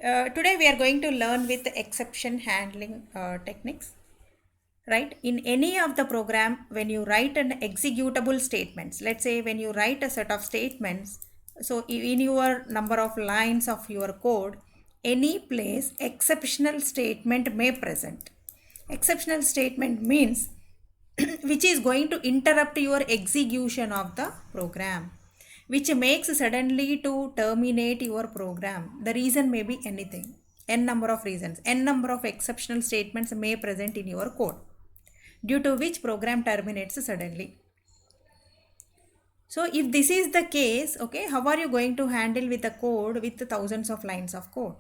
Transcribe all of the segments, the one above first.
Today we are going to learn with exception handling techniques. Right? In any of the program, when you write an executable statements, let's say when you write a set of statements, so in your number of lines of your code, any place exceptional statement may present. Exceptional statement means which is going to interrupt your execution of the program, which makes suddenly to terminate your program. The reason may be anything, n number of reasons, n number of exceptional statements may present in your code, due to which program terminates suddenly. So if this is the case, okay, how are you going to handle with a code with thousands of lines of code?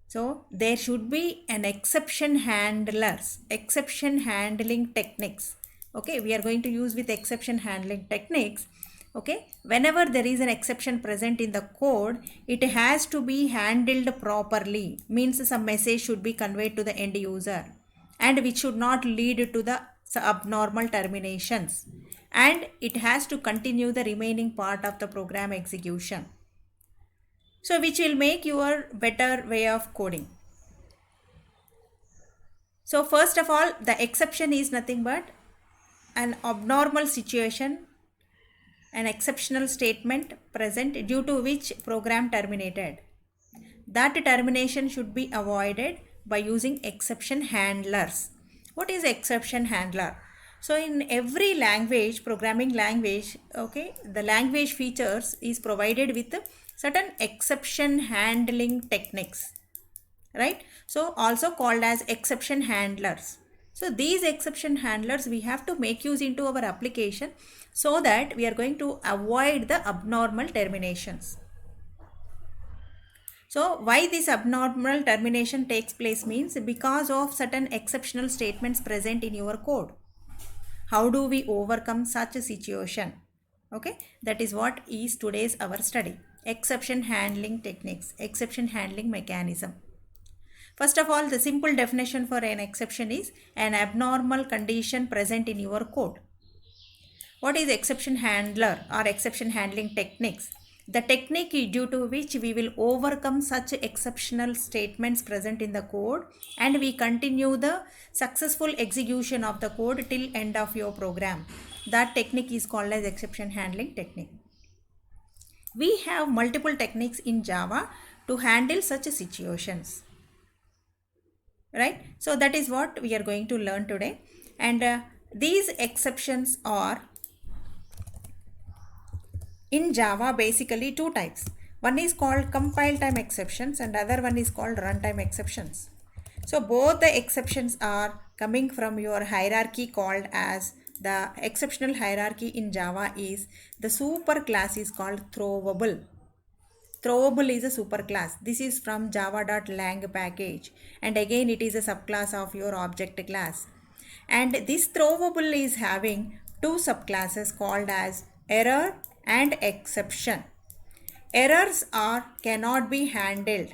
So there should be an exception handlers, exception handling techniques. Okay, we are going to use with exception handling techniques. Okay, whenever there is an exception present in the code, it has to be handled properly. Means some message should be conveyed to the end user, and which should not lead to the abnormal terminations. And it has to continue the remaining part of the program execution. So which will make your better way of coding. So first of all, the exception is nothing but an abnormal situation, an exceptional statement present due to which program terminated. That termination should be avoided by using exception handlers. What is exception handler? So in every language, programming language, okay, the language features is provided with certain exception handling techniques, right? So also called as exception handlers. So these exception handlers we have to make use into our application, so that we are going to avoid the abnormal terminations. So why this abnormal termination takes place means because of certain exceptional statements present in your code. How do we overcome such a situation? Okay, that is what is today's our study. Exception handling techniques, exception handling mechanism. First of all, the simple definition for an exception is an abnormal condition present in your code. What is exception handler or exception handling techniques? The technique is due to which we will overcome such exceptional statements present in the code, and we continue the successful execution of the code till end of your program. That technique is called as exception handling technique. We have multiple techniques in Java to handle such situations. Right? So that is what we are going to learn today. And these exceptions are in Java basically two types. One is called compile time exceptions and other one is called runtime exceptions. So both the exceptions are coming from your hierarchy called as the exceptional hierarchy in Java is the super class is called throwable. Throwable is a superclass. This is from java.lang package, and again it is a subclass of your object class. And this throwable is having two subclasses called as error and exception. Errors are cannot be handled.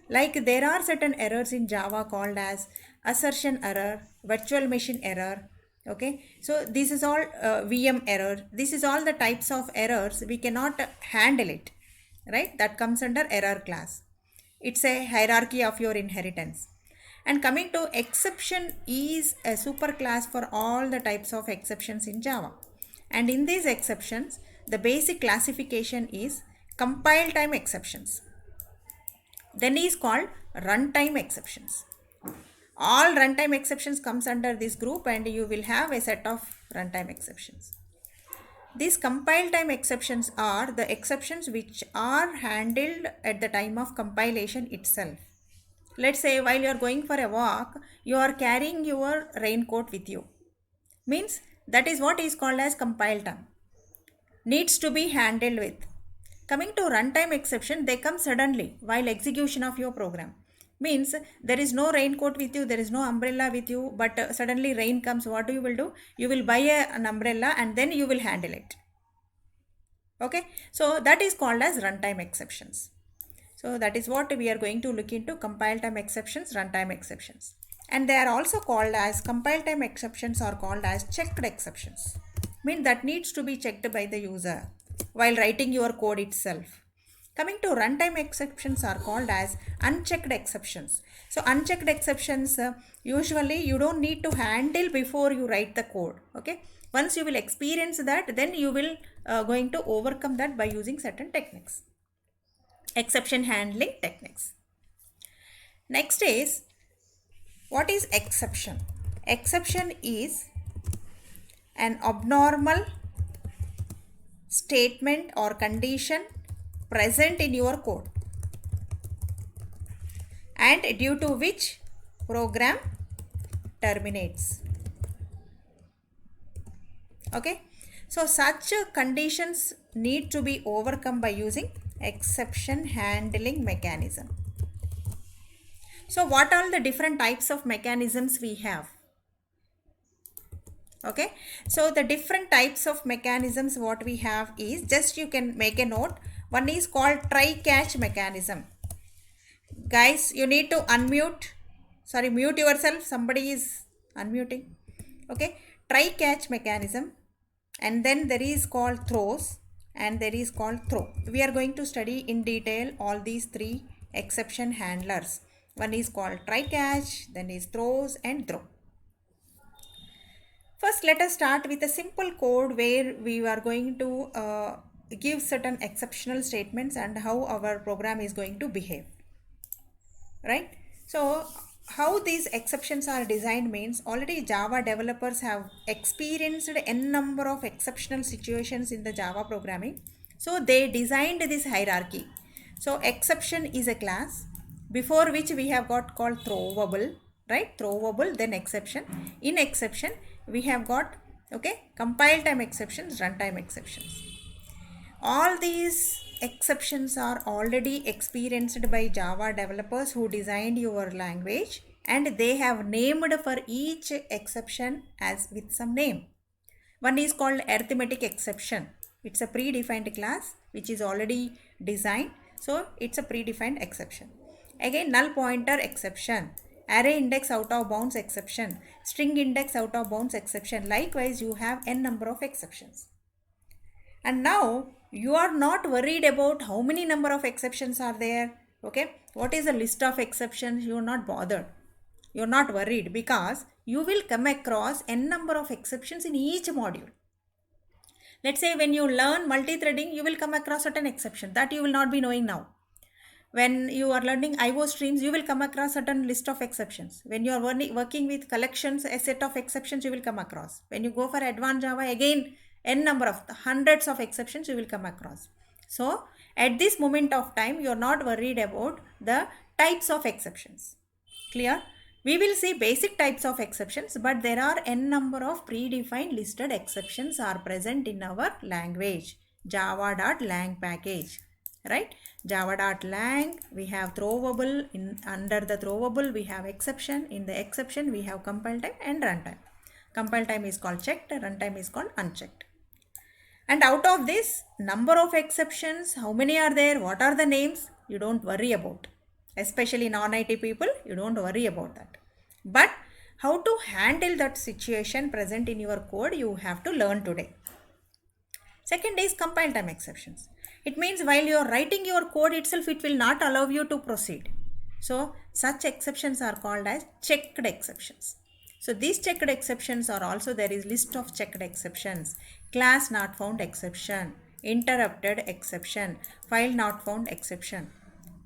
Like there are certain errors in Java called as assertion error, virtual machine error. Okay, so this is all VM error. This is all the types of errors we cannot handle it. Right, that comes under error class. It's a hierarchy of your inheritance. And coming to exception is a super class for all the types of exceptions in Java. And in these exceptions, the basic classification is compile time exceptions. Then is called runtime exceptions. All runtime exceptions comes under this group, and you will have a set of runtime exceptions. These compile time exceptions are the exceptions which are handled at the time of compilation itself. Let's say while you are going for a walk, you are carrying your raincoat with you. Means that is what is called as compile time. Needs to be handled with. Coming to runtime exception, they come suddenly while execution of your program. Means there is no raincoat with you, there is no umbrella with you, but suddenly rain comes. What you will do? You will buy an umbrella and then you will handle it. Okay, so that is called as runtime exceptions. So that is what we are going to look into: compile time exceptions, runtime exceptions. And they are also called as compile time exceptions are called as checked exceptions. Mean that needs to be checked by the user while writing your code itself. Coming to runtime exceptions are called as unchecked exceptions. So unchecked exceptions usually you don't need to handle before you write the code. Okay. Once you will experience that, then you will going to overcome that by using certain techniques. Exception handling techniques. Next is, what is exception? Exception is an abnormal statement or condition present in your code and due to which program terminates. Okay, so such conditions need to be overcome by using exception handling mechanism. So what are the different types of mechanisms we have? Okay, so the different types of mechanisms what we have is, just you can make a note. One is called try catch mechanism. Guys, you need to mute yourself. Somebody is unmuting. Okay, try catch mechanism, and then there is called throws, and there is called throw. We are going to study in detail all these three exception handlers. One is called try catch, then is throws and throw. First, let us start with a simple code where we are going to give certain exceptional statements and how our program is going to behave. Right? So, how these exceptions are designed means, already Java developers have experienced n number of exceptional situations in the Java programming. So, they designed this hierarchy. So, exception is a class before which we have got called throwable, right? Throwable, then exception. In exception, we have got, okay, compile time exceptions, runtime exceptions. All these exceptions are already experienced by Java developers who designed your language, and they have named for each exception as with some name. One is called arithmetic exception. It's a predefined class which is already designed, so it's a predefined exception. Again, null pointer exception, array index out of bounds exception, string index out of bounds exception. Likewise, you have n number of exceptions. And now you are not worried about how many number of exceptions are there. Okay, what is the list of exceptions? You are not bothered. You are not worried, because you will come across n number of exceptions in each module. Let's say when you learn multi-threading, you will come across certain exception that you will not be knowing now. When you are learning IO streams, you will come across certain list of exceptions. When you are working with collections, a set of exceptions you will come across. When you go for advanced Java, again n number of hundreds of exceptions you will come across. So at this moment of time, you are not worried about the types of exceptions. Clear? We will see basic types of exceptions, but there are n number of predefined listed exceptions are present in our language, java.lang package. Right? Java.lang, we have throwable. Under the throwable, we have exception. In the exception, we have compile time and runtime. Compile time is called checked, runtime is called unchecked. And out of this number of exceptions, how many are there? What are the names? You don't worry about. Especially non-IT people, you don't worry about that. But how to handle that situation present in your code, you have to learn today. Second is compile time exceptions. It means while you are writing your code itself, it will not allow you to proceed. So such exceptions are called as checked exceptions. So these checked exceptions are also, there is list of checked exceptions, class not found exception, interrupted exception, file not found exception.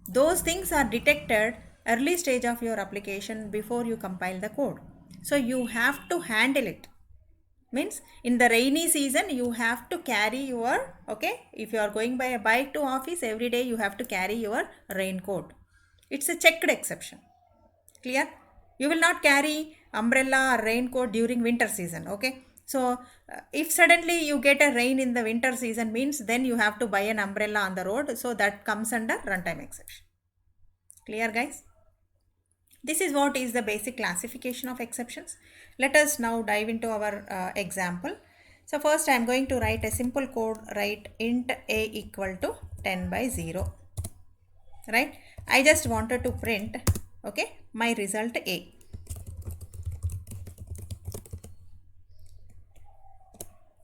Those things are detected early stage of your application before you compile the code. So you have to handle it. Means in the rainy season, you have to carry your, okay, if you are going by a bike to office, every day you have to carry your raincoat. It's a checked exception. Clear? You will not carry umbrella or raincoat during winter season. Okay. So if suddenly you get a rain in the winter season, means then you have to buy an umbrella on the road. So that comes under runtime exception. Clear, guys? This is what is the basic classification of exceptions. Let us now dive into our example. So first I am going to write a simple code, write int a equal to 10 by 0. Right? I just wanted to print, okay, my result a.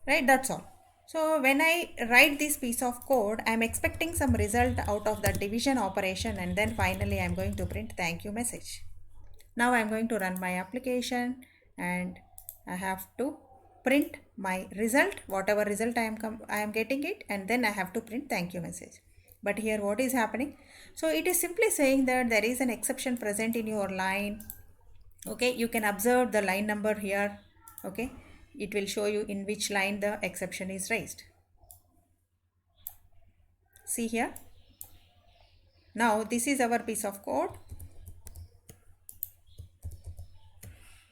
Right? That's all. So when I write this piece of code, I'm expecting some result out of the division operation, and then finally I'm going to print thank you message. Now I'm going to run my application, and I have to print my result, whatever result I am getting it, and then I have to print thank you message. But here what is happening? So it is simply saying that there is an exception present in your line. Okay, you can observe the line number here. Okay, it will show you in which line the exception is raised. See here. Now this is our piece of code.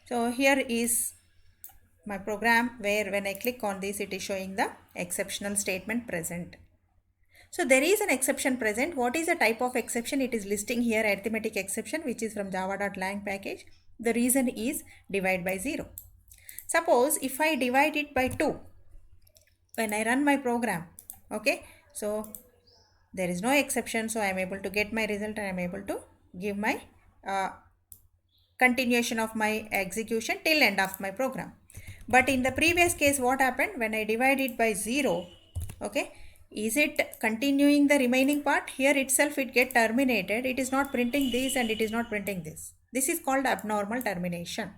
So here is my program where when I click on this, it is showing the exceptional statement present. So there is an exception present. What is the type of exception? It is listing here arithmetic exception, which is from java.lang package. The reason is divide by 0. Suppose if I divide it by 2 when I run my program, okay, so there is no exception, so I am able to get my result and I am able to give my continuation of my execution till end of my program. But in the previous case, what happened when I divide it by 0? Okay, is it continuing the remaining part? Here itself it get terminated. It is not printing this and it is not printing this. This is called abnormal termination.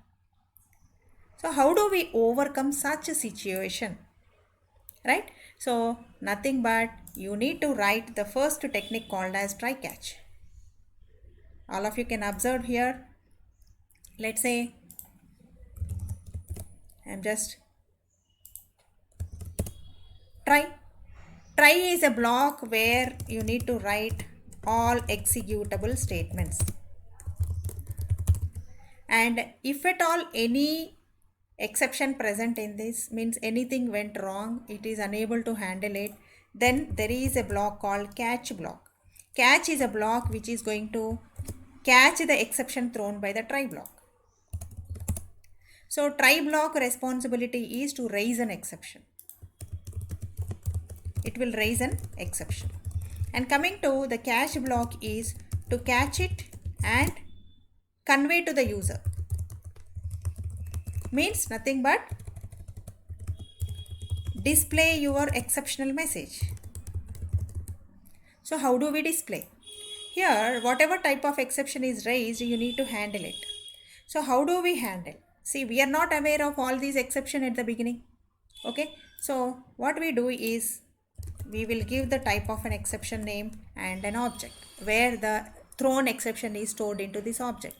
So how do we overcome such a situation? Right? So nothing but you need to write the first technique called as try catch. All of you can observe here. Let's say I'm just try. Try is a block where you need to write all executable statements. And if at all any exception present in this, means anything went wrong, it is unable to handle it, then there is a block called catch block. Catch is a block which is going to catch the exception thrown by the try block. So try block responsibility is to raise an exception. It will raise an exception. And coming to the catch block is to catch it and convey to the user. Means nothing but display your exceptional message. So how do we display? Here, whatever type of exception is raised, you need to handle it. So how do we handle? See, we are not aware of all these exceptions at the beginning. Okay, so what we do is we will give the type of an exception name and an object where the thrown exception is stored into this object.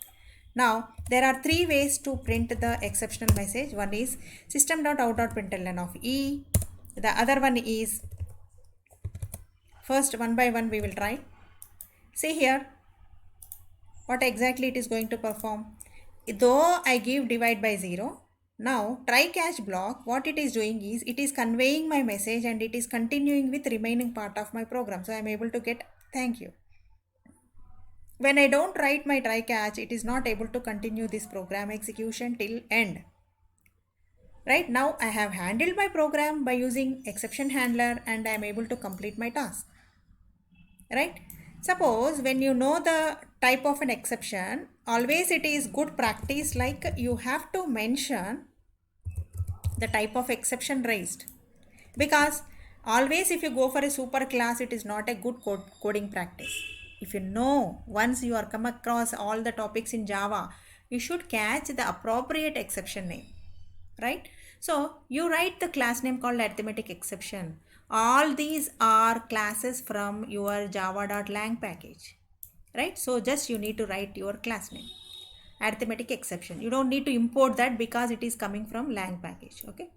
Now, there are three ways to print the exceptional message. One is system.out.println of E. The other one is, first one by one we will try. See here, what exactly it is going to perform. Though I give divide by 0, now try catch block, what it is doing is, it is conveying my message and it is continuing with remaining part of my program. So I am able to get thank you. When I don't write my try catch, it is not able to continue this program execution till end. Right now I have handled my program by using exception handler and I am able to complete my task. Right? Suppose when you know the type of an exception, always it is good practice, like you have to mention the type of exception raised, because always if you go for a super class, it is not a good coding practice. If you know, once you are come across all the topics in Java, you should catch the appropriate exception name, right? So you write the class name called arithmetic exception. All these are classes from your java.lang package, right? So just you need to write your class name, arithmetic exception. You don't need to import that because it is coming from lang package. Okay,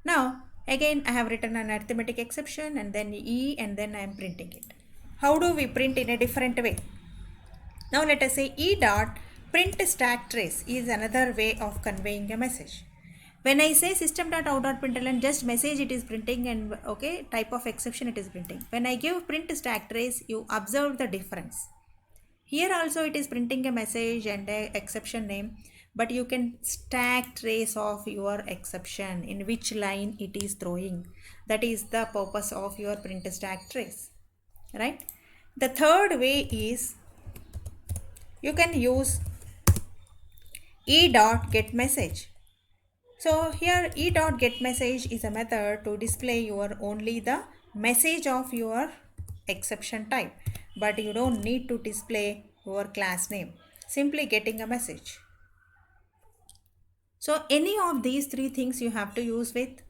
now again I have written an arithmetic exception and then E, and then I am printing it. How do we print in a different way? Now let us say E dot print stack trace is another way of conveying a message. When I say system.out.println, just message it is printing, and okay, type of exception it is printing. When I give print stack trace, you observe the difference. Here also it is printing a message and a exception name, but you can stack trace of your exception, in which line it is throwing. That is the purpose of your print stack trace, right? The third way is you can use E dot get message. So here e.getMessage is a method to display your only the message of your exception type, but you don't need to display your class name, simply getting a message. So any of these three things you have to use with.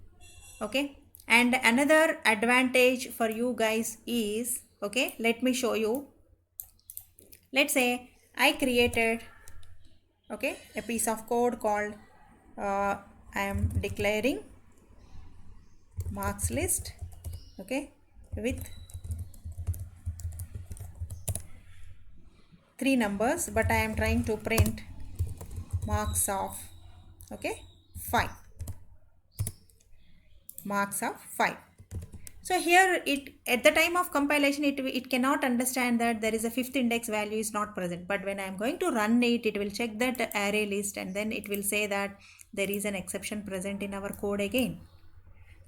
Okay, and another advantage for you guys is, okay, let me show you. Let's say I created, okay, a piece of code called I am declaring marks list, okay, with three numbers, but I am trying to print marks of, okay, 5, marks of 5. So here it, at the time of compilation, it cannot understand that there is a fifth index value is not present, but when I am going to run it, it will check that array list and then it will say that there is an exception present in our code again.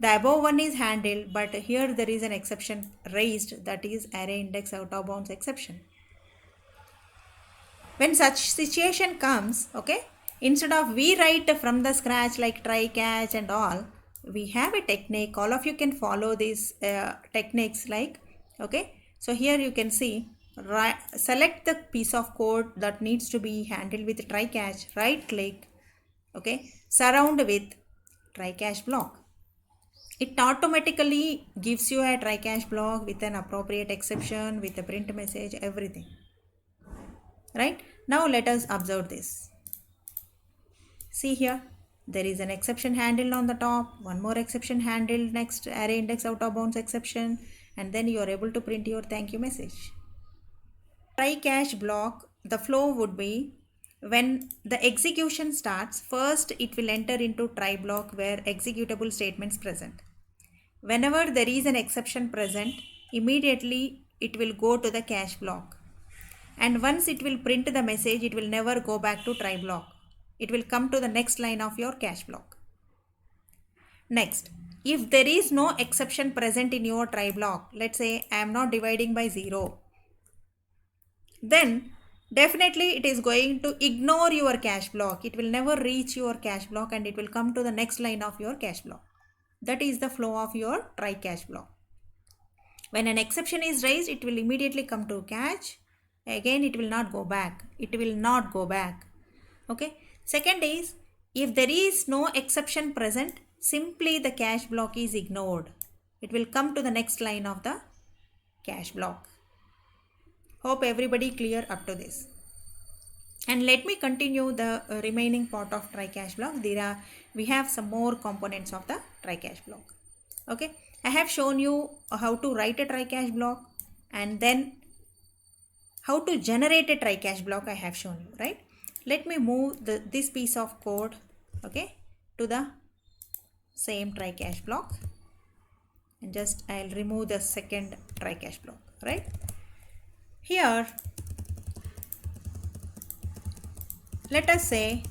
The above one is handled, but here there is an exception raised, that is array index out of bounds exception. When such situation comes, okay, instead of we write from the scratch like try catch and all, we have a technique. All of you can follow these techniques, like, okay, so here you can see, select the piece of code that needs to be handled with try catch, right click, okay, surround with try catch block. It automatically gives you a try catch block with an appropriate exception, with a print message, everything. Right, now let us observe this. See here, there is an exception handled on the top, one more exception handled next, array index out of bounds exception, and then you are able to print your thank you message. Try catch block, the flow would be, when the execution starts, first it will enter into try block where executable statements present. Whenever there is an exception present, immediately it will go to the catch block. And once it will print the message, it will never go back to try block. It will come to the next line of your catch block. Next, if there is no exception present in your try block, let's say I am not dividing by 0, then definitely it is going to ignore your catch block. It will never reach your catch block and it will come to the next line of your catch block. That is the flow of your try catch block. When an exception is raised, it will immediately come to catch. Again, it will not go back. It will not go back. Okay. Second is, if there is no exception present, simply the catch block is ignored. It will come to the next line of the catch block. Hope everybody clear up to this. And let me continue the remaining part of try catch block. We have some more components of the try catch block. Okay, I have shown you how to write a try catch block, and then how to generate a try catch block I have shown you, right? Let me move this piece of code, okay, to the same try catch block, and just I'll remove the second try catch block, right? Here, let us say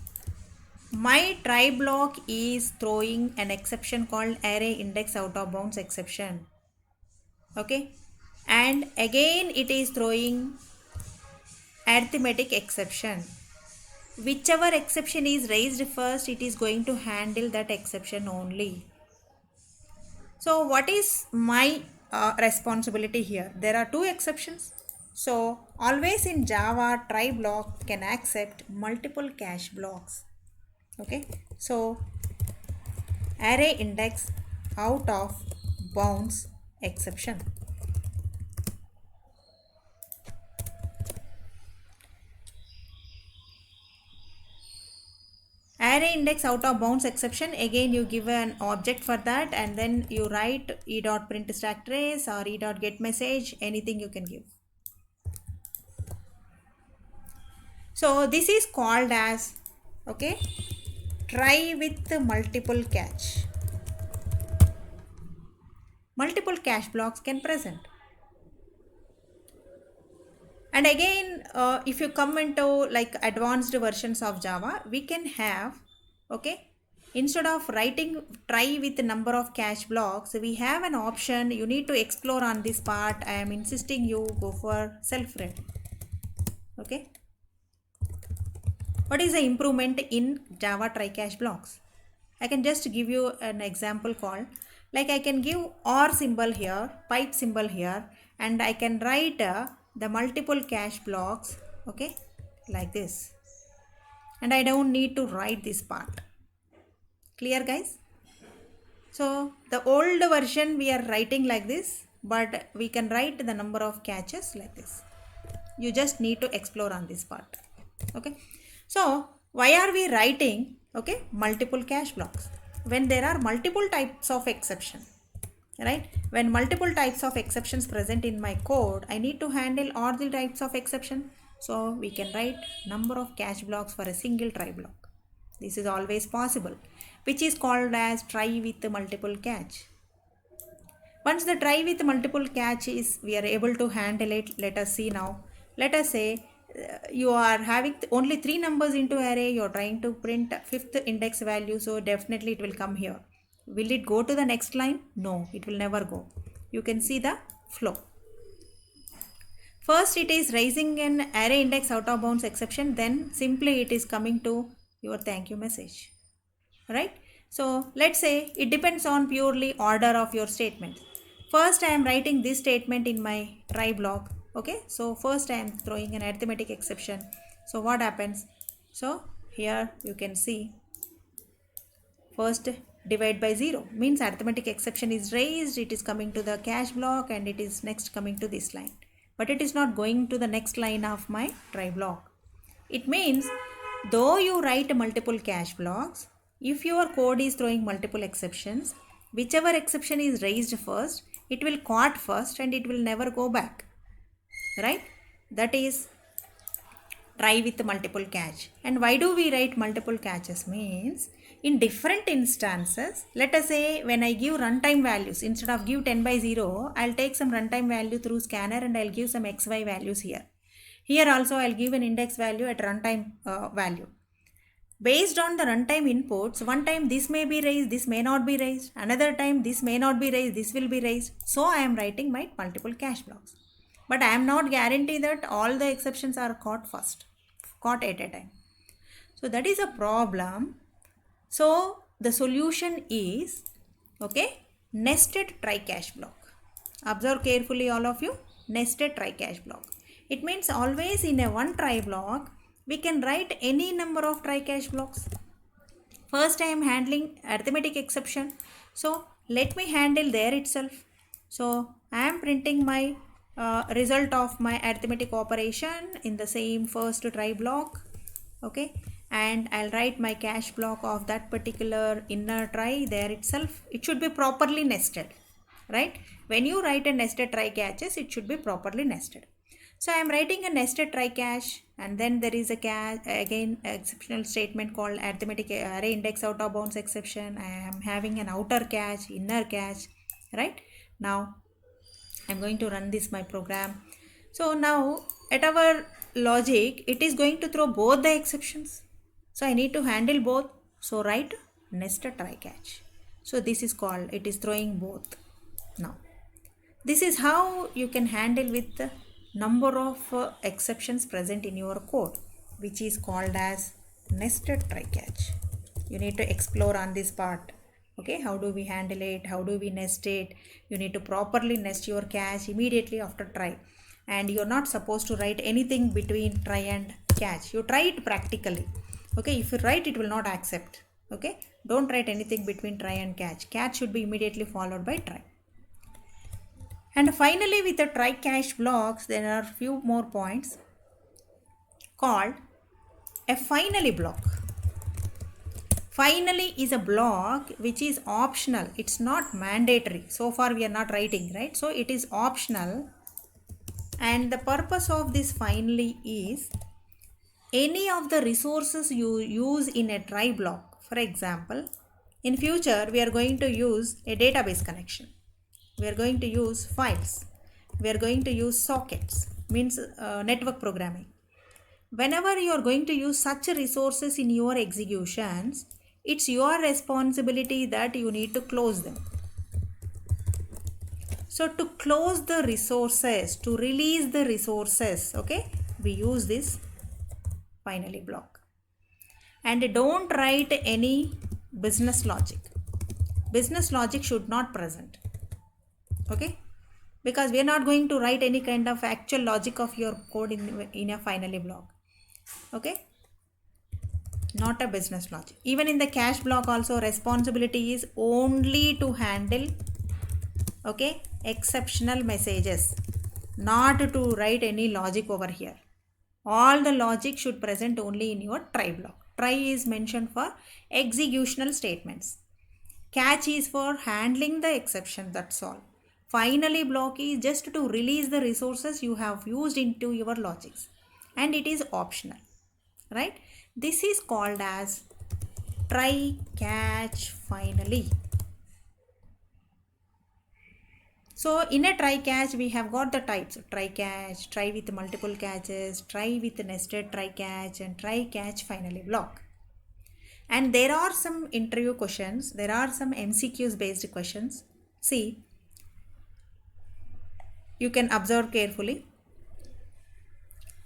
my try block is throwing an exception called array index out of bounds exception, okay, and again it is throwing arithmetic exception. Whichever exception is raised first, it is going to handle that exception only. So what is my responsibility here? There are two exceptions. So always in Java, try block can accept multiple catch blocks. Okay, so array index out of bounds exception. Array index out of bounds exception, again you give an object for that, and then you write e.print stack trace or e.get message, anything you can give. So this is called as, okay, try with multiple catch. Multiple catch blocks can present. And again, if you come into like advanced versions of Java, we can have, okay, instead of writing try with the number of catch blocks, we have an option. You need to explore on this part. I am insisting you go for self-read. Okay. What is the improvement in Java try catch blocks? I can just give you an example called, like I can give OR symbol here, pipe symbol here, and I can write the multiple cache blocks, okay, like this, and I don't need to write this part. Clear, guys? So the old version we are writing like this, but we can write the number of caches like this. You just need to explore on this part. Okay, so why are we writing, okay, multiple cache blocks when there are multiple types of exception, right? When multiple types of exceptions present in my code, I need to handle all the types of exception. So we can write number of cache blocks for a single try block. This is always possible, which is called as try with multiple cache. Once the try with multiple cache is, we are able to handle it. Let us see now. Let us say you are having only 3 numbers into array. You are trying to print 5th index value. So definitely it will come here. Will it go to the next line? No, it will never go. You can see the flow. First it is raising an array index out of bounds exception. Then simply it is coming to your thank you message. Right? So let's say it depends on purely order of your statement. First I am writing this statement in my try block. Okay, so first I am throwing an arithmetic exception. So what happens? So here you can see first divide by 0 means arithmetic exception is raised. It is coming to the cache block and it is next coming to this line, but it is not going to the next line of my try block. It means though you write multiple cache blocks, if your code is throwing multiple exceptions, whichever exception is raised first, it will caught first and it will never go back, right? That is try with multiple cache. And why do we write multiple caches? Means in different instances, let us say when I give runtime values, instead of give 10 by 0, I'll take some runtime value through scanner and I'll give some xy values here. Here also I'll give an index value at runtime value. Based on the runtime inputs, one time this may be raised, this may not be raised. Another time this may not be raised, this will be raised. So I am writing my multiple cache blocks. But I am not guaranteed that all the exceptions are caught at a time. So that is a problem. So the solution is, okay, nested try cache block. Observe carefully all of you, nested try cache block. It means always in a one try block, we can write any number of try cache blocks. First I am handling arithmetic exception. So let me handle there itself. So I am printing my result of my arithmetic operation in the same first try block. Okay, and I'll write my cache block of that particular inner try there itself. It should be properly nested, right? When you write a nested try caches, it should be properly nested. So I am writing a nested try cache, and then there is a cache, again exceptional statement called arithmetic array index out of bounds exception. I am having an outer cache, inner cache, right? Now I'm going to run this my program. So now at our logic, it is going to throw both the exceptions. So I need to handle both. So write nested try catch. So this is called, it is throwing both. Now this is how you can handle with the number of exceptions present in your code, which is called as nested try catch. You need to explore on this part. Okay, how do we handle it? How do we nest it? You need to properly nest your cache immediately after try. And you're not supposed to write anything between try and catch. You try it practically. Okay, if you write, it will not accept. Okay, don't write anything between try and catch. Catch should be immediately followed by try. And finally, with the try catch blocks, there are few more points called a finally block. Finally is a block which is optional. It's not mandatory. So far we are not writing, right? So it is optional. And the purpose of this finally is any of the resources you use in a try block. For example, in future we are going to use a database connection. We are going to use files. We are going to use sockets, means network programming. Whenever you are going to use such resources in your executions, it's your responsibility that you need to close them. So to close the resources, to release the resources, okay, we use this finally block. And don't write any business logic. Business logic should not present. Okay, because we are not going to write any kind of actual logic of your code in a finally block. Okay, not a business logic. Even in the cache block also, responsibility is only to handle, okay, exceptional messages, not to write any logic over here. All the logic should present only in your try block. Try is mentioned for executional statements. Catch is for handling the exception, that's all. Finally block is just to release the resources you have used into your logics, and it is optional, right? This is called as try catch finally. So in a try catch we have got the types: try catch, try with multiple catches, try with nested try catch, and try catch finally block. And there are some interview questions, there are some MCQs based questions. See, you can observe carefully.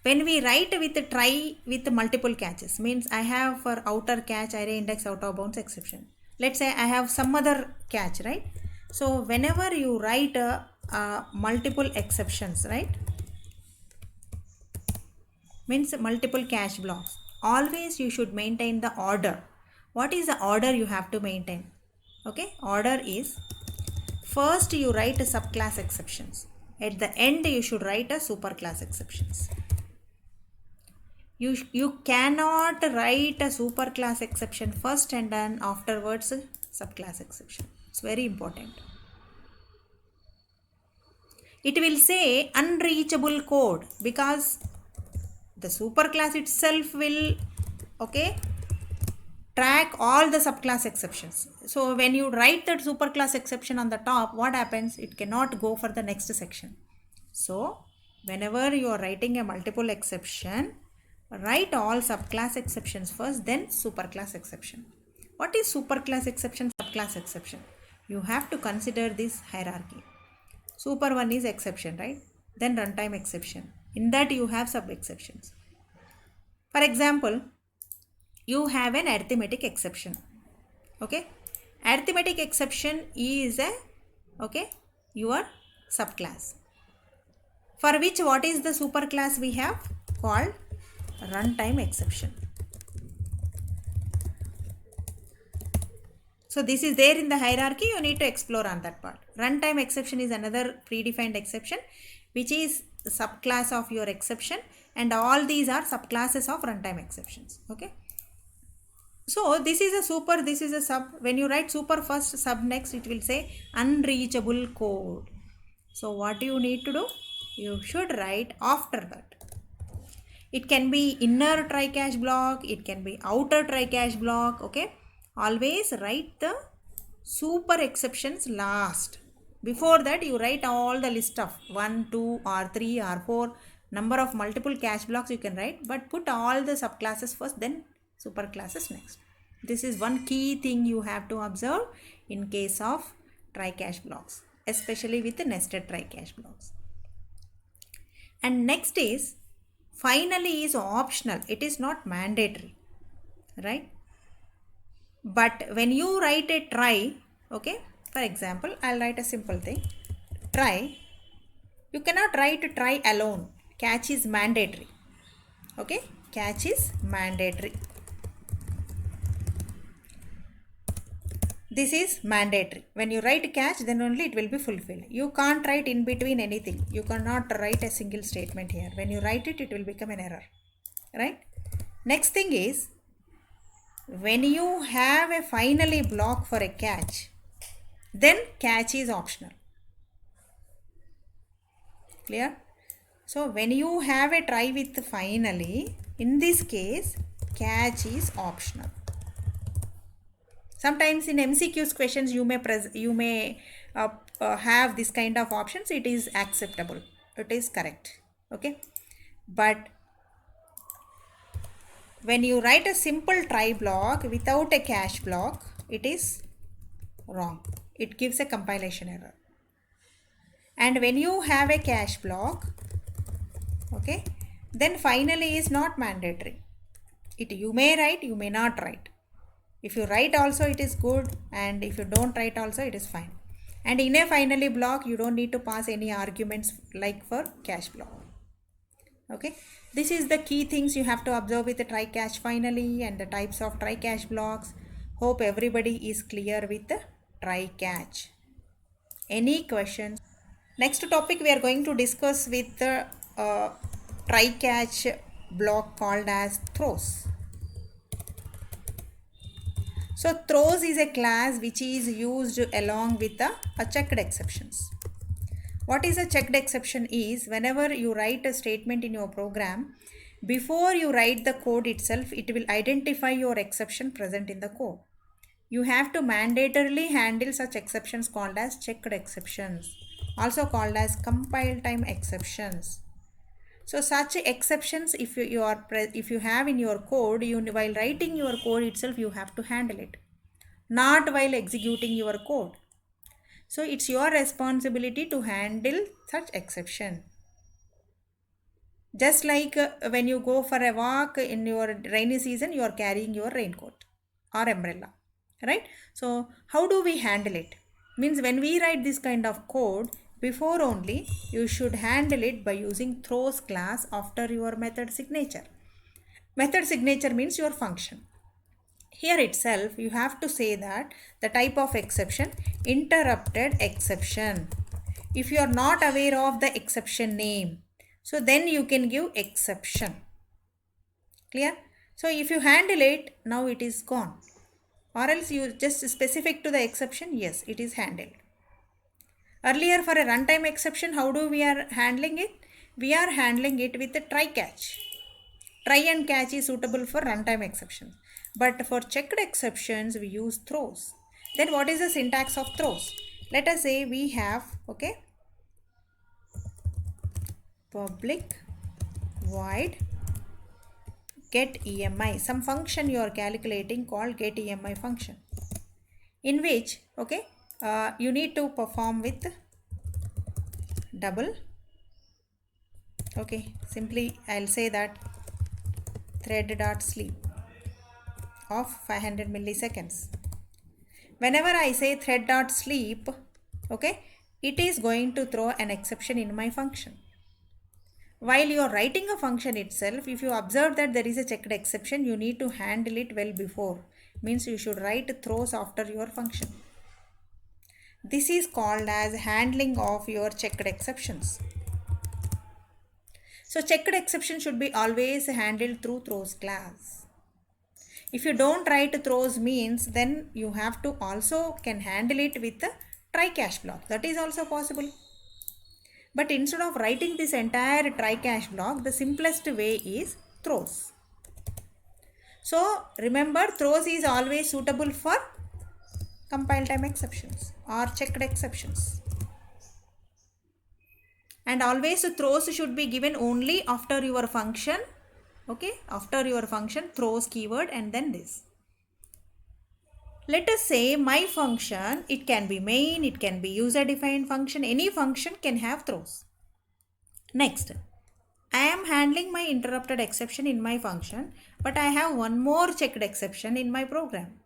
When we write with try with multiple catches, means I have for outer catch, array index, out of bounds, exception. Let's say I have some other catch, right? So whenever you write multiple exceptions, right, means multiple catch blocks, always you should maintain the order. What is the order you have to maintain? Okay, order is first you write a subclass exceptions. At the end you should write a superclass exceptions. You cannot write a superclass exception first and then afterwards subclass exception. It's very important. It will say unreachable code because the superclass itself will, okay, track all the subclass exceptions. So when you write that superclass exception on the top, what happens? It cannot go for the next section. So whenever you are writing a multiple exception, write all subclass exceptions first, then superclass exception. What is superclass exception, subclass exception? You have to consider this hierarchy. Super one is exception, right? Then runtime exception. In that you have sub exceptions. For example, you have an arithmetic exception. Okay, arithmetic exception is a, okay, your subclass, for which what is the superclass we have called runtime exception. So this is there in the hierarchy, you need to explore on that part. Runtime exception is another predefined exception which is the subclass of your exception, and all these are subclasses of runtime exceptions. Okay, so this is a super, this is a sub. When you write super first, sub next, it will say unreachable code. So what you need to do? You should write after that. It can be inner try catch block, it can be outer try catch block. Okay, always write the super exceptions last. Before that you write all the list of 1, 2 or 3 or 4 number of multiple catch blocks you can write, but put all the subclasses first, then superclasses next. This is one key thing you have to observe in case of try catch blocks, especially with the nested try catch blocks. And next is finally is optional, it is not mandatory, right? But when you write a try, okay, for example, I'll write a simple thing, try. You cannot write try alone. Catch is mandatory. Okay, catch is mandatory. This is mandatory. When you write catch, then only it will be fulfilled. You can't write in between anything. You cannot write a single statement here. When you write it, it will become an error, right? Next thing is, when you have a finally block for a catch, then catch is optional. Clear? So when you have a try with finally, in this case, catch is optional. Sometimes in MCQs questions you may have this kind of options. It is acceptable. It is correct. Okay. But when you write a simple try block without a catch block, it is wrong. It gives a compilation error. And when you have a catch block, okay, then finally is not mandatory. You may write, you may not write. If you write also it is good, and if you don't write also it is fine. And in a finally block you don't need to pass any arguments like for catch block. Okay, this is the key things you have to observe with the try catch finally and the types of try catch blocks. Hope everybody is clear with the try catch. Any questions? Next topic we are going to discuss with the try catch block called as throws. So throws is a class which is used along with the checked exceptions. What is a checked exception is whenever you write a statement in your program, before you write the code itself, it will identify your exception present in the code. You have to mandatorily handle such exceptions called as checked exceptions, also called as compile time exceptions. So such exceptions, if you have in your code, while writing your code itself, you have to handle it, not while executing your code. So it's your responsibility to handle such exception. Just like when you go for a walk in your rainy season, you are carrying your raincoat or umbrella, right? So how do we handle it? Means when we write this kind of code, before only you should handle it by using throws class after your method signature. Method signature means your function. Here itself you have to say that the type of exception interrupted exception. If you are not aware of the exception name, so then you can give exception. Clear? So if you handle it, now it is gone. Or else you just specific to the exception, yes, it is handled. Earlier for a runtime exception, how do we are handling it? We are handling it with a try catch. Try and catch is suitable for runtime exceptions. But for checked exceptions, we use throws. Then what is the syntax of throws? Let us say we have, okay, public void get EMI, some function you are calculating called get EMI function, in which, okay, you need to perform with double, okay, simply I'll say that thread.sleep of 500 milliseconds. Whenever I say thread.sleep, okay, it is going to throw an exception in my function. While you are writing a function itself, if you observe that there is a checked exception, you need to handle it well before. Means you should write throws after your function. This is called as handling of your checked exceptions. So checked exception should be always handled through throws class. If you don't write throws means, then you have to also can handle it with the try catch block. That is also possible. But instead of writing this entire try catch block, the simplest way is throws. So remember, throws is always suitable for compile time exceptions or checked exceptions. And always throws should be given only after your function. Okay, after your function, throws keyword and then this. Let us say my function, it can be main, it can be user defined function, any function can have throws. Next, I am handling my interrupted exception in my function, but I have one more checked exception in my program.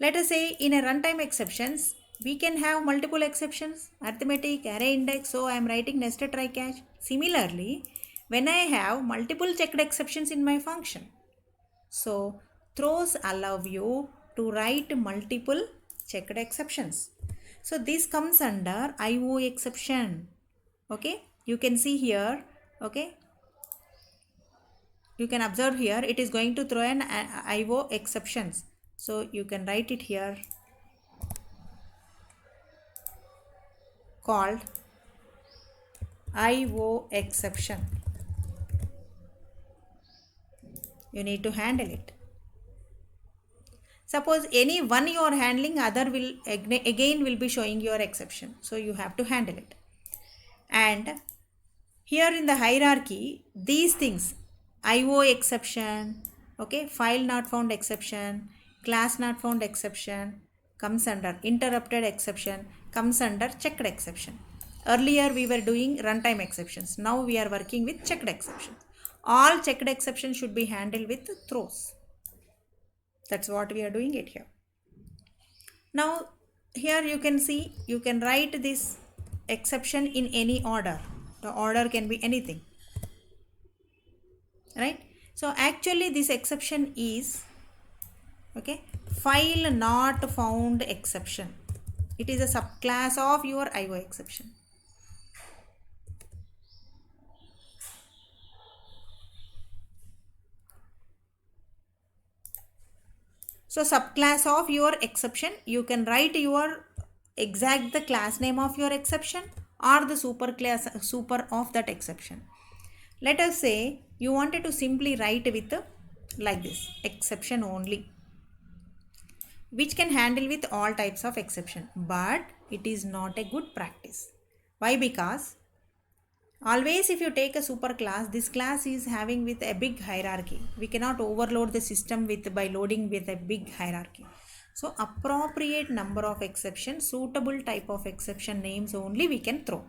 Let us say in a runtime exceptions, we can have multiple exceptions, arithmetic, array index, so I am writing nested try catch. Similarly, when I have multiple checked exceptions in my function, so throws allow you to write multiple checked exceptions. So this comes under IO exception. Okay, you can see here, okay, you can observe here it is going to throw an IO exceptions. So you can write it here called IO exception. You need to handle it. Suppose any one you are handling, other will again will be showing your exception. So you have to handle it. And here in the hierarchy, these things, IO exception, okay, file not found exception, class not found exception comes under interrupted exception, comes under checked exception. Earlier we were doing runtime exceptions. Now we are working with checked exceptions. All checked exceptions should be handled with throws. That's what we are doing it here. Now here you can see, you can write this exception in any order. The order can be anything, right? So actually this exception is, okay, file not found exception. It is a subclass of your IO exception. So subclass of your exception, you can write your exact the class name of your exception or the super of that exception. Let us say you wanted to simply write with like this exception only, which can handle with all types of exception, but it is not a good practice. Why? Because always if you take a super class, this class is having with a big hierarchy. We cannot overload the system with by loading with a big hierarchy. So appropriate number of exceptions, suitable type of exception names only we can throw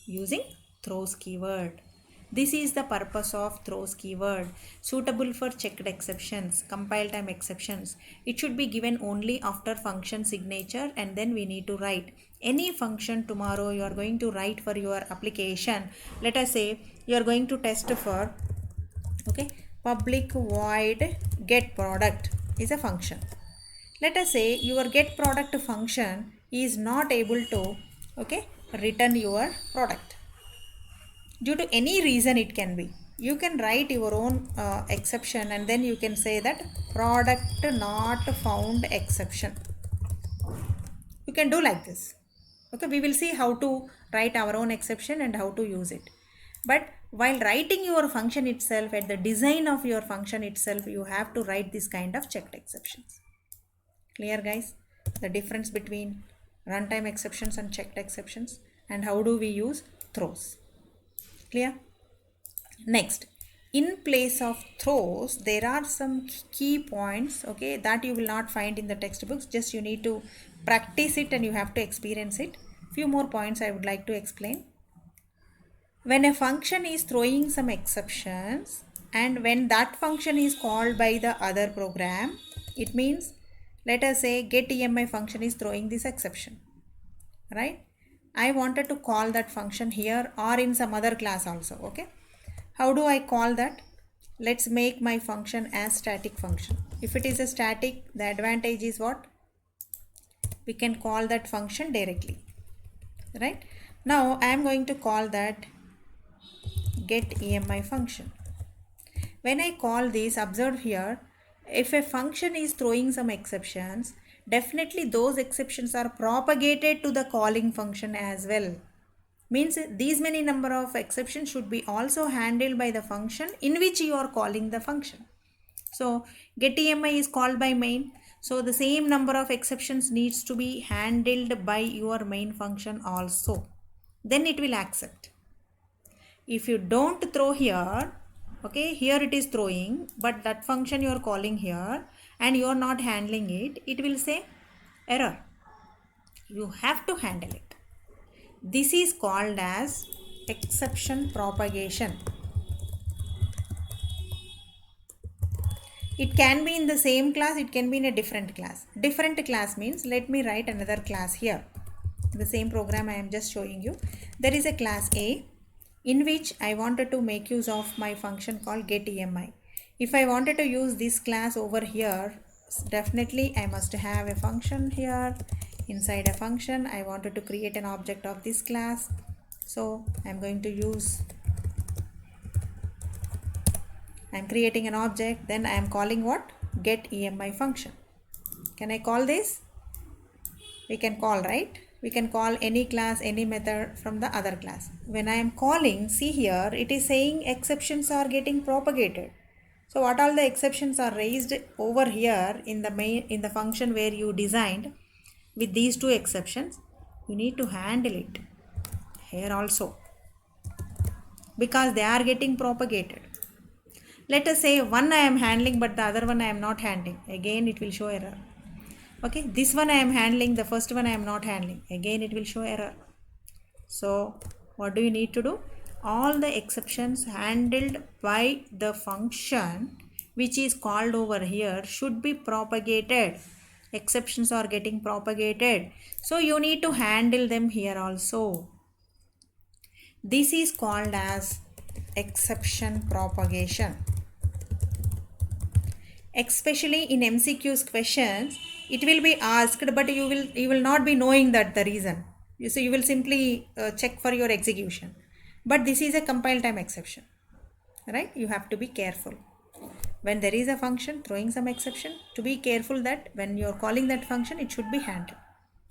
using throws keyword. This is the purpose of throws keyword. Suitable for checked exceptions, compile time exceptions. It should be given only after function signature, and then we need to write any function tomorrow you are going to write for your application. Let us say you are going to test for, okay, public void get product is a function. Let us say your get product function is not able to, okay, return your product due to any reason. It can be, you can write your own exception, and then you can say that product not found exception. You can do like this. Okay, we will see how to write our own exception and how to use it. But while writing your function itself, at the design of your function itself, you have to write this kind of checked exceptions. Clear, guys? The difference between runtime exceptions and checked exceptions, and how do we use throws. Clear? Next, in place of throws, there are some key points, okay, that you will not find in the textbooks. Just you need to practice it and you have to experience it. Few more points I would like to explain. When a function is throwing some exceptions, and when that function is called by the other program, it means, let us say get EMI function is throwing this exception, right? I wanted to call that function here or in some other class also, okay? How do I call that? Let's make my function as static function. If it is a static, the advantage is what? We can call that function directly, right? Now I am going to call that get EMI function. When I call this, observe here, if a function is throwing some exceptions, definitely those exceptions are propagated to the calling function as well. Means these many number of exceptions should be also handled by the function in which you are calling the function. So get EMI is called by main, so the same number of exceptions needs to be handled by your main function also, then it will accept. If you don't throw here, okay, here it is throwing, but that function you are calling here and you are not handling it, it will say error. You have to handle it. This is called as exception propagation. It can be in the same class, it can be in a different class. Different class means, let me write another class here. The same program I am just showing you. There is a class A in which I wanted to make use of my function called getEMI. If I wanted to use this class over here, definitely I must have a function here. Inside a function, I wanted to create an object of this class. So I'm going to use, I'm creating an object, then I am calling what? getEMI function. Can I call this? We can call, right? We can call any class, any method from the other class. When I am calling, see here, it is saying exceptions are getting propagated. So what all the exceptions are raised over here in the main, in the function where you designed with these two exceptions, you need to handle it here also, because they are getting propagated. Let us say one I am handling but the other one I am not handling. Again it will show error. Okay, this one I am handling, the first one I am not handling. Again it will show error. So what do you need to do? All the exceptions handled by the function which is called over here should be propagated. Exceptions are getting propagated. So you need to handle them here also. This is called as exception propagation. Especially in MCQs questions, it will be asked, but you will not be knowing that the reason. So you will simply check for your execution. But this is a compile time exception, right? You have to be careful. When there is a function throwing some exception, to be careful that when you are calling that function, it should be handled.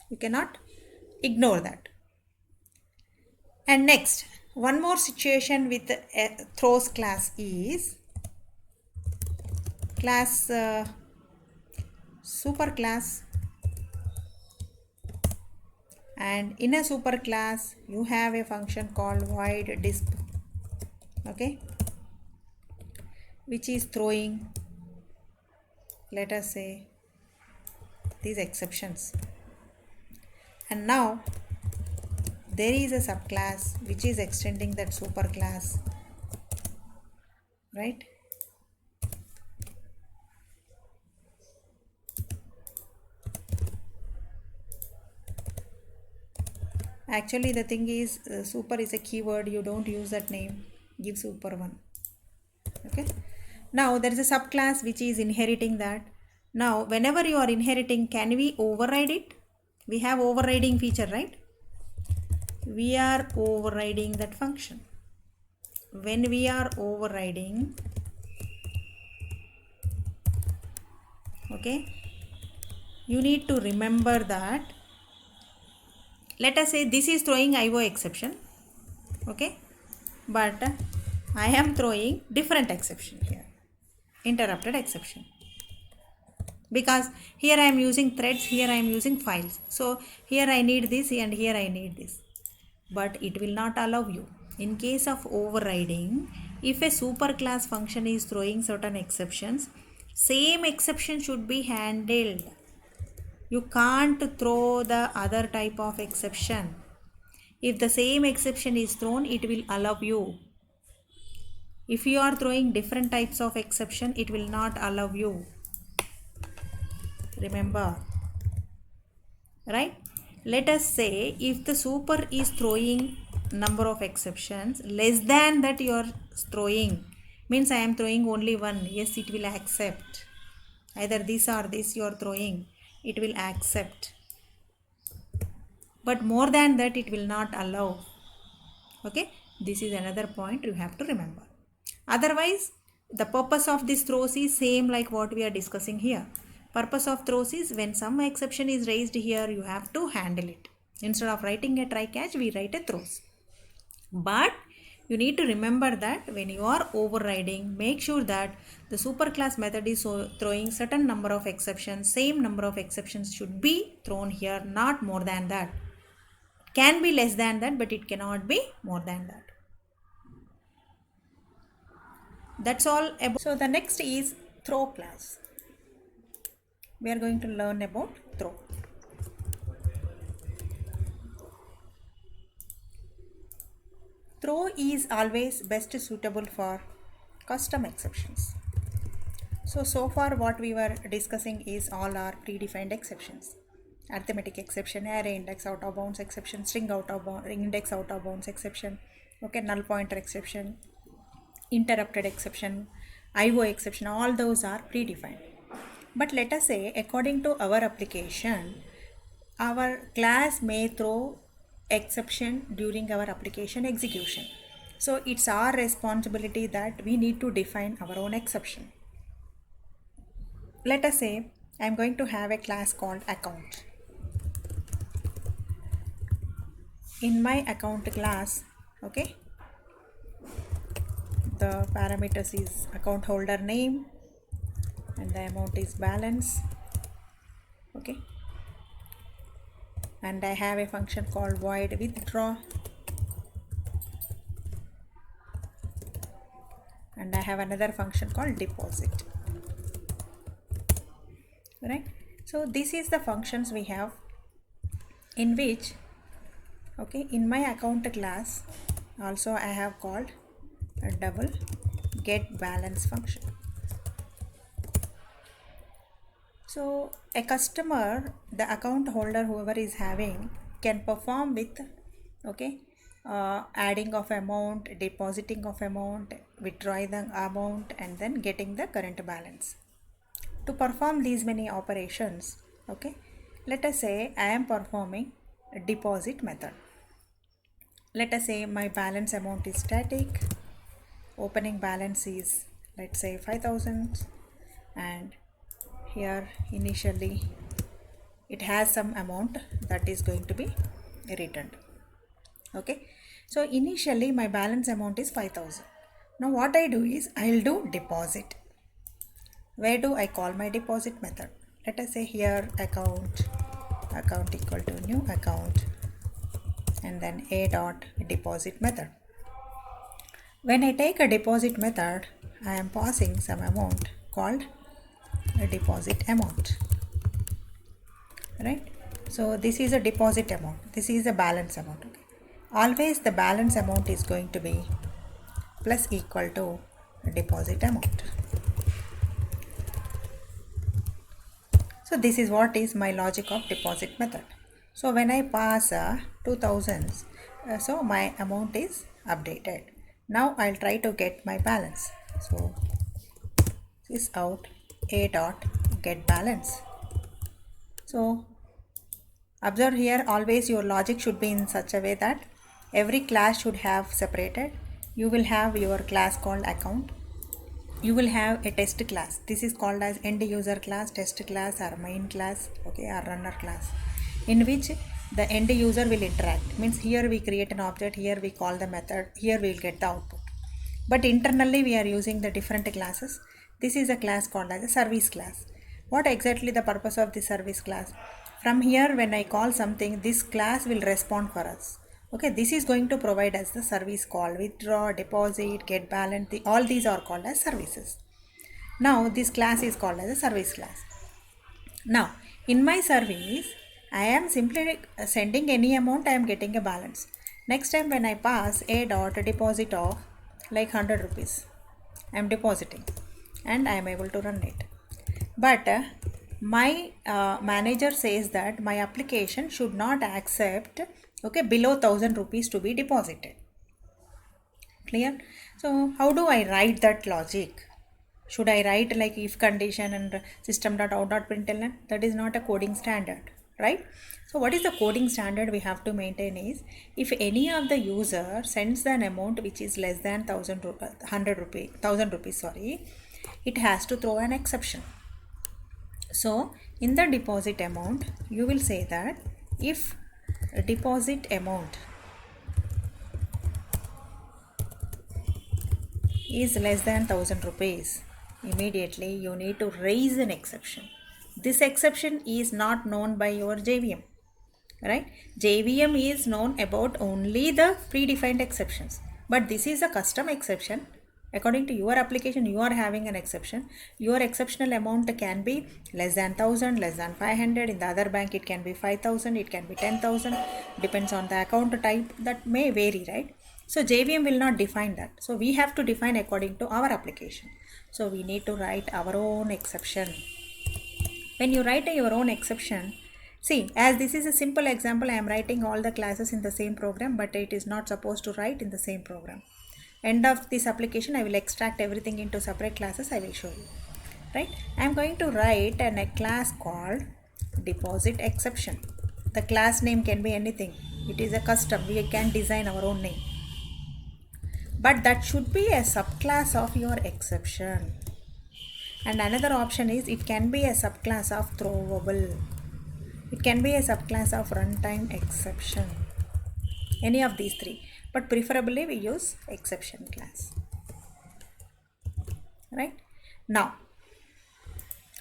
You cannot ignore that. And next, one more situation with throws class is class superclass, and in a superclass you have a function called void disp, okay, which is throwing, let us say, these exceptions. And now there is a subclass which is extending that superclass, right? Actually the thing is super is a keyword, you don't use that name, give super one, okay. Now there is a subclass which is inheriting that. Now whenever you are inheriting, can we override it? We have overriding feature, right? We are overriding that function. When we are overriding, okay, you need to remember that, let us say this is throwing IO exception, okay, but I am throwing different exception here, interrupted exception, because here I am using threads, here I am using files. So here I need this and here I need this, but it will not allow you. In case of overriding, if a superclass function is throwing certain exceptions, same exception should be handled. You can't throw the other type of exception. If the same exception is thrown, it will allow you. If you are throwing different types of exception, it will not allow you. Remember, right? Let us say if the super is throwing number of exceptions less than that you are throwing, means I am throwing only one, yes, it will accept. Either this or this you are throwing, it will accept. But more than that it will not allow. Okay, this is another point you have to remember. Otherwise, the purpose of this throws is same like what we are discussing here. Purpose of throws is when some exception is raised here, you have to handle it. Instead of writing a try catch, we write a throws. But you need to remember that when you are overriding, make sure that the superclass method is throwing certain number of exceptions. Same number of exceptions should be thrown here, not more than that. Can be less than that, but it cannot be more than that. That's all about. So the next is throw class. We are going to learn about throw. Throw is always best suitable for custom exceptions. So far what we were discussing is all our predefined exceptions. Arithmetic exception, array index out of bounds exception, string out of bounds, index out of bounds exception, okay, null pointer exception, interrupted exception, IO exception, all those are predefined. But let us say according to our application, our class may throw exception during our application execution. So it's our responsibility that we need to define our own exception. Let us say I'm going to have a class called account. In my account class, okay, the parameters is account holder name and the amount is balance, okay, and I have a function called void withdraw, and I have another function called deposit, right? So this is the functions we have, in which, okay, in my account class also I have called a double get balance function. So a customer, the account holder, whoever is having, can perform with, okay, adding of amount, depositing of amount, withdrawing the amount, and then getting the current balance. To perform these many operations, okay, let us say I am performing a deposit method. Let us say my balance amount is static, opening balance is, let's say, 5000, and here initially it has some amount that is going to be returned. Okay, so initially my balance amount is 5000. Now what I do is I'll do deposit. Where do I call my deposit method? Let us say here account equal to new account, and then a dot deposit method. When I take a deposit method, I am passing some amount called a deposit amount, right? So this is a deposit amount, this is a balance amount. Okay. Always the balance amount is going to be plus equal to deposit amount. So this is what is my logic of deposit method. So when I pass 2000, so my amount is updated. Now I'll try to get my balance. So this out a dot get balance. So observe here, always your logic should be in such a way that every class should have separated. You will have your class called account. You will have a test class. This is called as end user class, test class, or main class, okay, or runner class, in which the end user will interact. Means here we create an object, here we call the method, here we will get the output. But internally we are using the different classes. This is a class called as a service class. What exactly the purpose of the service class? From here, when I call something, this class will respond for us. Okay, this is going to provide us the service call, withdraw, deposit, get balance. All these are called as services. Now this class is called as a service class. Now in my service, I am simply sending any amount, I am getting a balance. Next time when I pass a dot deposit of like 100 rupees, I am depositing and I am able to run it. But my manager says that my application should not accept, okay, below 1000 rupees to be deposited. Clear? So how do I write that logic? Should I write like if condition and system.out.println? That is not a coding standard, right? So what is the coding standard we have to maintain is, if any of the user sends an amount which is less than 1000 rupees, sorry, it has to throw an exception. So in the deposit amount, you will say that if deposit amount is less than 1000 rupees, immediately you need to raise an exception. This exception is not known by your JVM, right? JVM is known about only the predefined exceptions, but this is a custom exception. According to your application, you are having an exception. Your exceptional amount can be less than 1000, less than 500. In the other bank, it can be 5000, it can be 10,000. Depends on the account type. That may vary, right? So JVM will not define that. So we have to define according to our application. So we need to write our own exception. When you write your own exception, see, as this is a simple example, I am writing all the classes in the same program, but it is not supposed to write in the same program. End of this application, I will extract everything into separate classes. I will show you, right? I am going to write a class called deposit exception. The class name can be anything. It is a custom. We can design our own name. But that should be a subclass of your exception. And another option is it can be a subclass of throwable. It can be a subclass of runtime exception. Any of these three. But preferably we use exception class. Right? Now,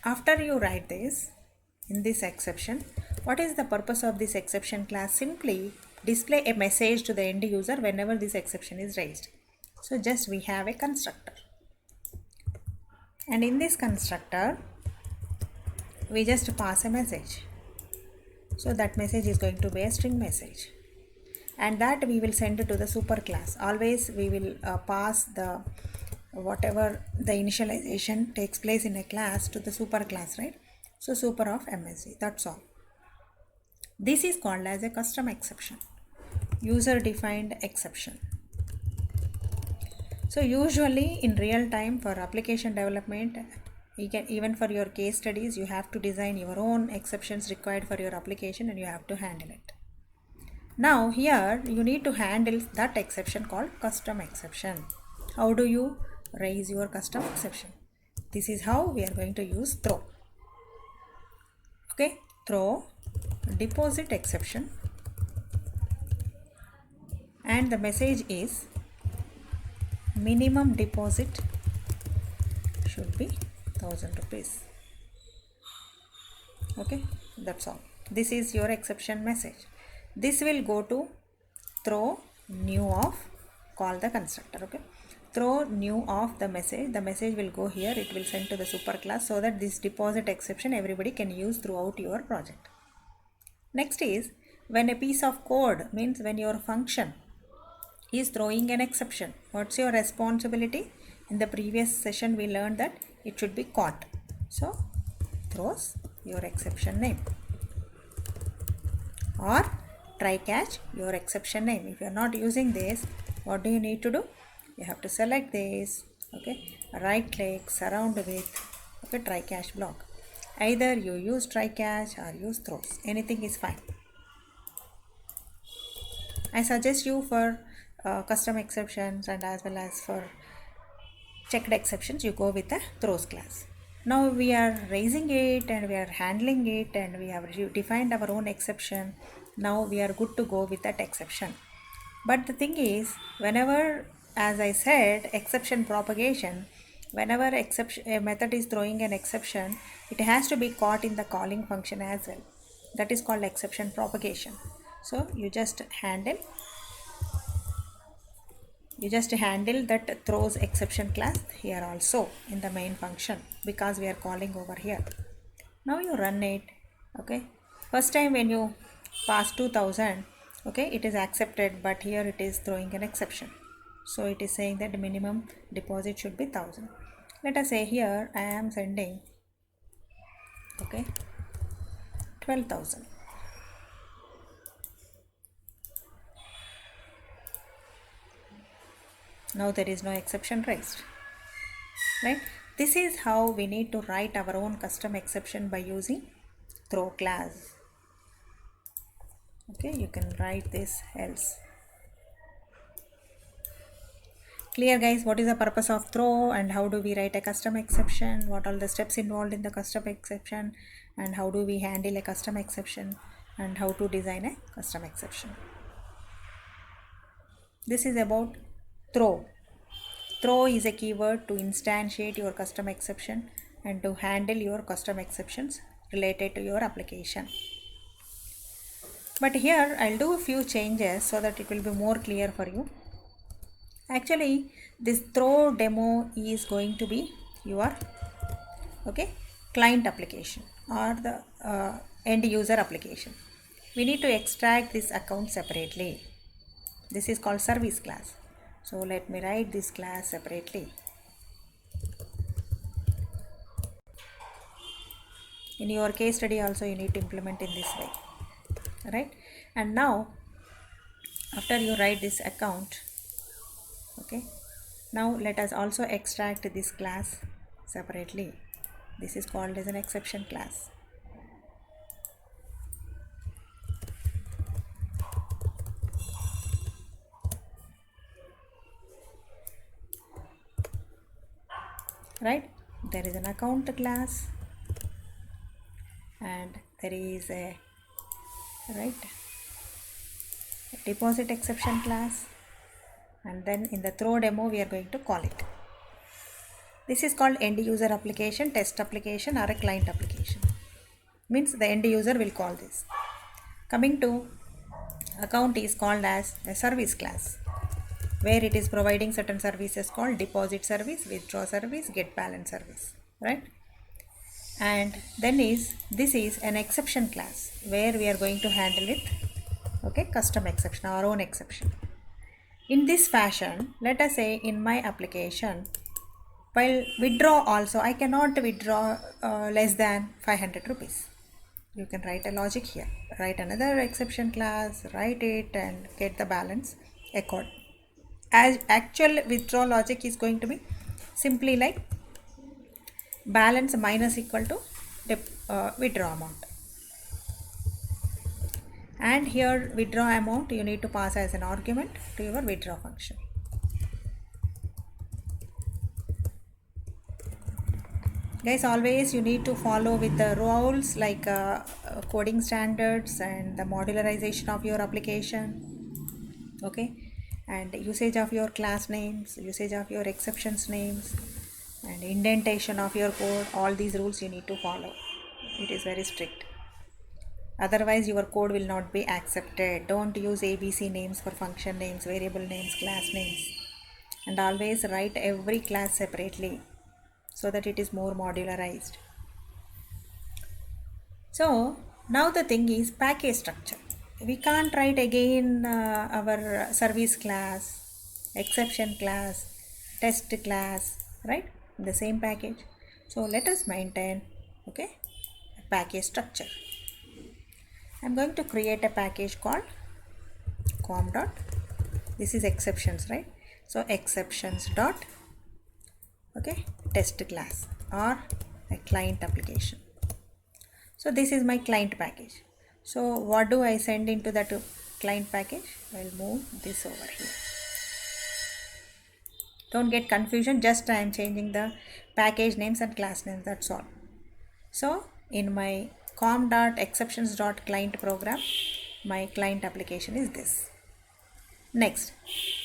after you write this, in this exception, what is the purpose of this exception class? Simply display a message to the end user whenever this exception is raised. So just we have a constructor. And in this constructor, we just pass a message. So that message is going to be a string message. And that we will send it to the super class. Always we will pass the whatever the initialization takes place in a class to the super class, right? So super of MSG, that's all. This is called as a custom exception, user defined exception. So usually in real time for application development, you can, even for your case studies, you have to design your own exceptions required for your application and you have to handle it. Now here you need to handle that exception called custom exception. How do you raise your custom exception? This is how we are going to use throw. Okay, throw deposit exception, and the message is minimum deposit should be 1000 rupees. Okay, that's all. This is your exception message. This will go to throw new of call the constructor. Okay, throw new of the message will go here. It will send to the super class so that this deposit exception everybody can use throughout your project. Next is when a piece of code, means when your function is throwing an exception, what's your responsibility? In the previous session we learned that it should be caught, so throws your exception name, or try catch your exception name. If you are not using this, what do you need to do? You have to select this, okay, right click, surround with, okay, try catch block. Either you use try catch or use throws, anything is fine. I suggest you for custom exceptions and as well as for checked exceptions, you go with the throws class. Now we are raising it and we are handling it and we have defined our own exception. Now we are good to go with that exception. But the thing is, whenever, as I said, exception propagation, whenever a method is throwing an exception, it has to be caught in the calling function as well. That is called exception propagation. So you just handle that throws exception class here also in the main function, because we are calling over here. Now you run it. Okay, first time when you pass 2000, okay, it is accepted, but here it is throwing an exception, so it is saying that the minimum deposit should be 1000. Let us say here I am sending, okay, 12,000. Now there is no exception raised, right? This is how we need to write our own custom exception by using throw class. Okay, you can write this else. Clear guys, what is the purpose of throw and how do we write a custom exception? What are the steps involved in the custom exception, and how do we handle a custom exception, and how to design a custom exception? This is about throw. Throw is a keyword to instantiate your custom exception and to handle your custom exceptions related to your application. But here I'll do a few changes so that it will be more clear for you. Actually, this throw demo is going to be your, okay, client application or the end user application. We need to extract this account separately. This is called service class. So let me write this class separately. In your case study also you need to implement in this way, right? And now after you write this account, okay, now let us also extract this class separately. This is called as an exception class. Right, there is an account class and there is a, right, a deposit exception class, and then in the throw demo we are going to call it. This is called end user application, test application, or a client application. Means the end user will call this. Coming to account is called as a service class, where it is providing certain services called deposit service, withdraw service, get balance service, right? And then this is an exception class where we are going to handle it, okay, custom exception, our own exception. In this fashion, let us say in my application, While withdraw also, I cannot withdraw less than 500 rupees. You can write a logic here. Write another exception class, write it and get the balance accord. As actual withdrawal logic is going to be simply like balance minus equal to withdraw amount. And here withdraw amount you need to pass as an argument to your withdraw function. Guys, always you need to follow with the rules like coding standards and the modularization of your application, okay, and usage of your class names, usage of your exceptions names, and indentation of your code. All these rules you need to follow. It is very strict. Otherwise your code will not be accepted. Don't use ABC names for function names, variable names, class names, and always write every class separately so that it is more modularized. So now the thing is package structure. We can't write again our service class, exception class, test class, right? In the same package. So let us maintain, okay, a package structure. I'm going to create a package called com dot. This is exceptions, right? So exceptions dot, okay, test class or a client application. So this is my client package. So what do I send into that client package? I'll move this over here. Don't get confusion, just I am changing the package names and class names, that's all. So in my com.exceptions.client program, my client application is this. Next,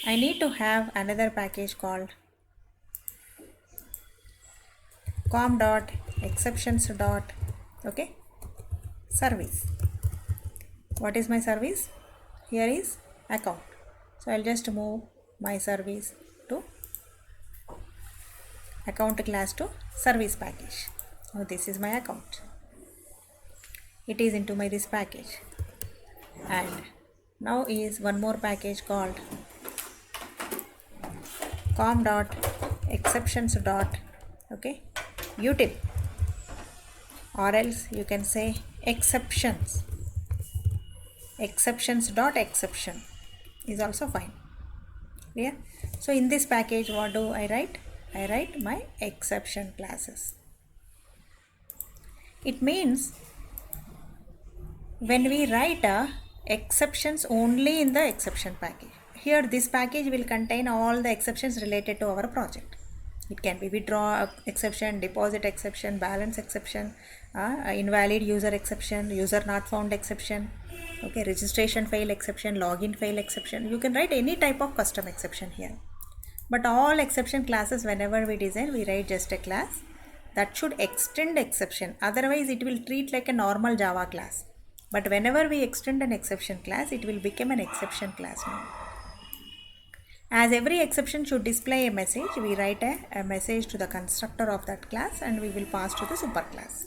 I need to have another package called com.exceptions. Okay, service. What is my service? Here is account. So I'll just move my service to account class to service package. Now this is my account. It is into my this package. And now is one more package called com.exceptions. Okay, util, or else you can say exceptions. Exception is also fine. Yeah. So in this package, what do I write? I write my exception classes. It means when we write exceptions only in the exception package. Here this package will contain all the exceptions related to our project. It can be withdraw exception, deposit exception, balance exception, invalid user exception, user not found exception, okay, registration fail exception, login fail exception. You can write any type of custom exception here. But all exception classes, whenever we design, we write just a class that should extend exception. Otherwise, it will treat like a normal Java class. But whenever we extend an exception class, it will become an exception class now. As every exception should display a message, we write a message to the constructor of that class and we will pass to the superclass.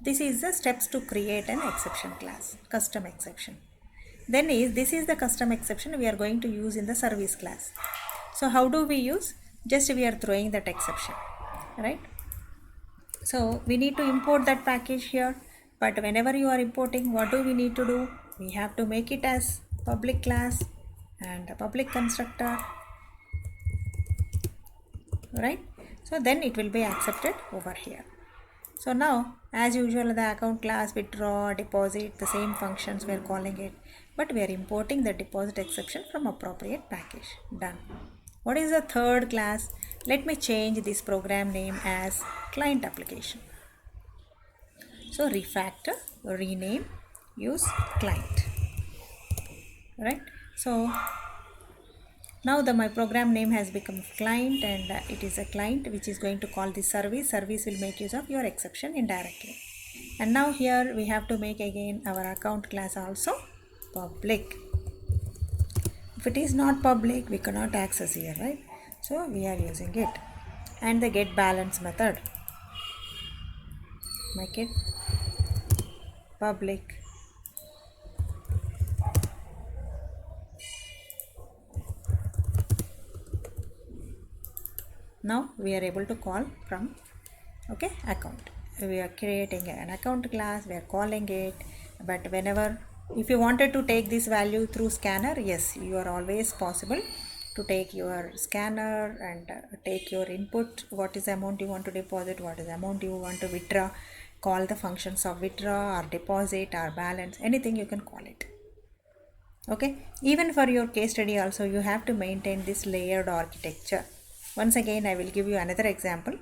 This is the steps to create an exception class, custom exception. Then this is the custom exception we are going to use in the service class. So how do we use? Just we are throwing that exception, right? So we need to import that package here. But whenever you are importing, what do we need to do? We have to make it as public class and a public constructor, right? So then it will be accepted over here. So now as usual, the account class, withdraw, deposit, the same functions we are calling it, but we are importing the deposit exception from appropriate package. Done. What is the third class? Let me change this program name as client application. So refactor, rename, use client, right? So now my program name has become client and it is a client which is going to call the service. Service will make use of your exception indirectly. And now here we have to make again our account class also public. If it is not public, we cannot access here, right? So we are using it. And the get balance method, make it public. Now we are able to call from account. We are creating an account class, we are calling it, but whenever if you wanted to take this value through scanner, yes, you are always possible to take your scanner and take your input, what is the amount you want to deposit, what is the amount you want to withdraw, call the functions of withdraw or deposit or balance, anything you can call it. Okay, even for your case study also you have to maintain this layered architecture. Once again I will give you another example.